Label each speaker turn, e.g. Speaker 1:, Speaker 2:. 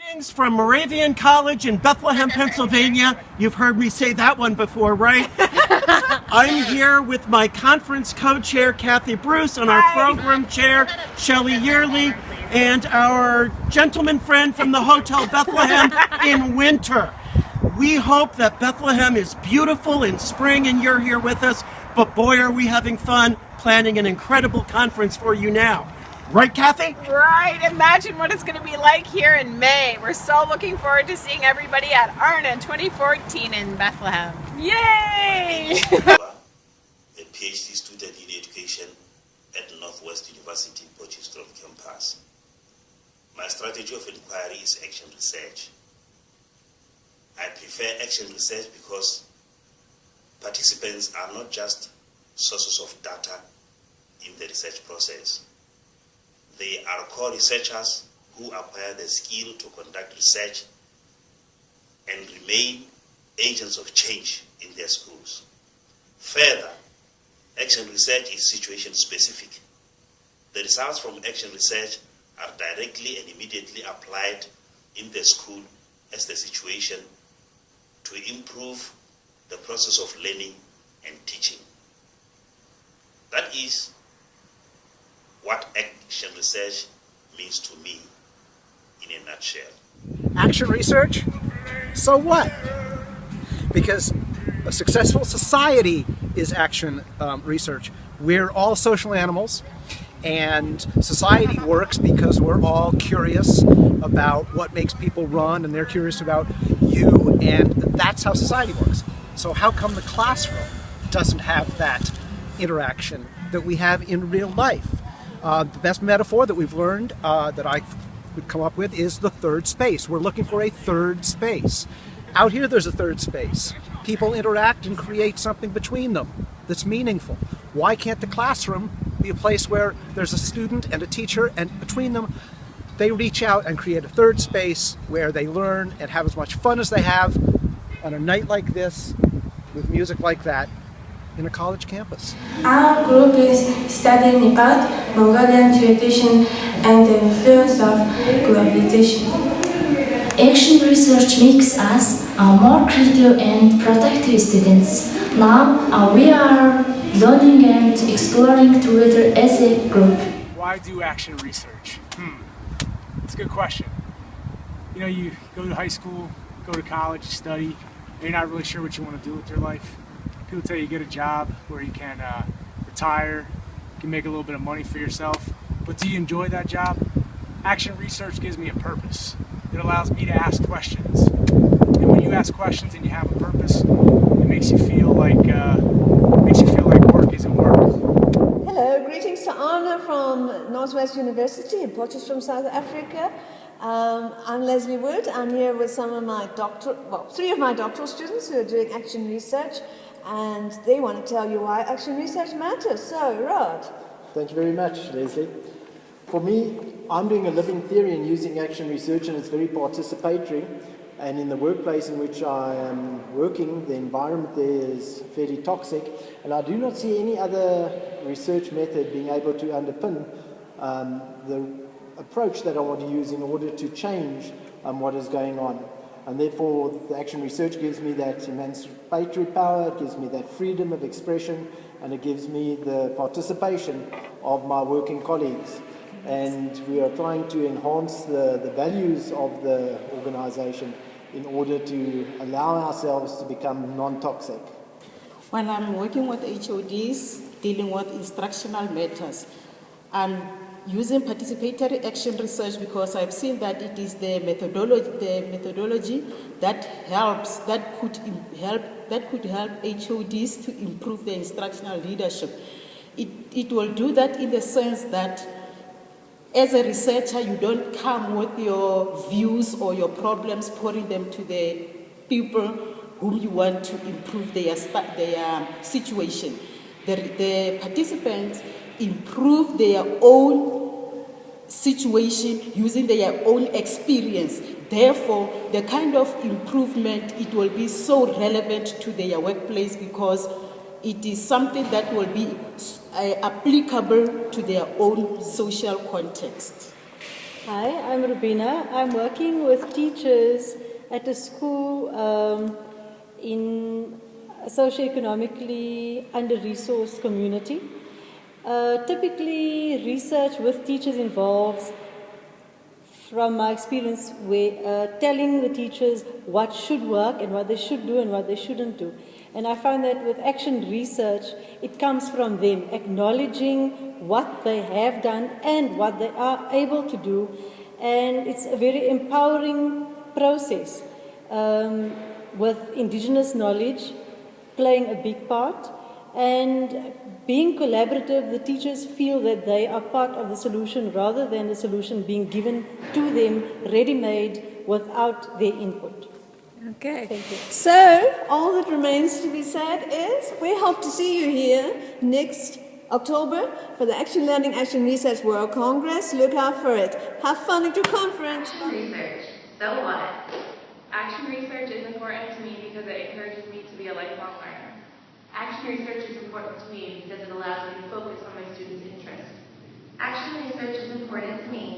Speaker 1: Greetings from Moravian College in Bethlehem, Pennsylvania. You've heard me say that one before, right? I'm here with my conference co-chair, Kathy Bruce, and our program chair, Shelley Yearley, and our gentleman friend from the Hotel Bethlehem in winter. We hope that Bethlehem is beautiful in spring and you're here with us, but boy, are we having fun planning an incredible conference for you now. Right, Kathy?
Speaker 2: Right. Imagine what it's going to be like here in May. We're so looking forward to seeing everybody at ARNA 2014 in Bethlehem. Yay!
Speaker 3: A PhD student in education at Northwest University, Potchefstroom campus. My strategy of inquiry is action research. I prefer action research because participants are not just sources of data in the research process. They are core researchers who acquire the skill to conduct research and remain agents of change in their schools. Further, action research is situation specific. The results from action research are directly and immediately applied in the school as the situation to improve the process of learning and teaching. That is what action research means to me in a nutshell.
Speaker 4: Action research? So what? Because a successful society is action research. We're all social animals, and society works because we're all curious about what makes people run, and they're curious about you, and that's how society works. So how come the classroom doesn't have that interaction that we have in real life? The best metaphor that we've learned that I would come up with is the third space. We're looking for a third space. Out here there's a third space. People interact and create something between them that's meaningful. Why can't the classroom be a place where there's a student and a teacher, and between them they reach out and create a third space where they learn and have as much fun as they have on a night like this with music like that in a college campus?
Speaker 5: Our group is studying about Mongolian tradition and the influence of globalization.
Speaker 6: Action research makes us more creative and productive students. Now we are learning and exploring together as a group.
Speaker 7: Why do action research? It's a good question. You know, you go to high school, go to college, you study, and you're not really sure what you want to do with your life. People tell you get a job where you can retire, you can make a little bit of money for yourself, but do you enjoy that job? Action research gives me a purpose. It allows me to ask questions. And when you ask questions and you have a purpose, it makes you feel like work isn't work.
Speaker 8: Hello, greetings to ARNA from Northwest University in Potchefstroom, South Africa. I'm Leslie Wood. I'm here with three of my doctoral students who are doing action research, and they want to tell you why action research matters. So, Rod.
Speaker 9: Thank you very much, Leslie. For me, I'm doing a living theory in using action research, and it's very participatory. And in the workplace in which I am working, the environment there is fairly toxic, and I do not see any other research method being able to underpin the approach that I want to use in order to change what is going on. And therefore, the action research gives me that emancipatory power, it gives me that freedom of expression, and it gives me the participation of my working colleagues. And we are trying to enhance the values of the organization in order to allow ourselves to become non-toxic.
Speaker 10: When I'm working with HODs, dealing with instructional matters, I'm using participatory action research because I've seen that it is the methodology that helps, that could help HODs to improve their instructional leadership. It will do that in the sense that as a researcher, you don't come with your views or your problems, pouring them to the people whom you want to improve their situation. The participants improve their own situation using their own experience. Therefore, the kind of improvement, it will be so relevant to their workplace because it is something that will be applicable to their own social context.
Speaker 11: Hi, I'm Rubina. I'm working with teachers at a school in a socioeconomically under-resourced community. Typically, research with teachers involves, from my experience, telling the teachers what should work and what they should do and what they shouldn't do. And I find that with action research, it comes from them, acknowledging what they have done and what they are able to do. And it's a very empowering process, with indigenous knowledge playing a big part. And being collaborative, the teachers feel that they are part of the solution rather than the solution being given to them ready-made without their input.
Speaker 8: Okay.
Speaker 11: Thank you.
Speaker 8: So, all that remains to be said is we hope to see you here next October for the Action Learning, Action Research World Congress. Look out for it. Have fun at your conference.
Speaker 12: Action research. So what? Action research is important to me because it encourages me to be a lifelong learner. Action research is important to me because it allows me to focus on my students' interests. Action research is important to me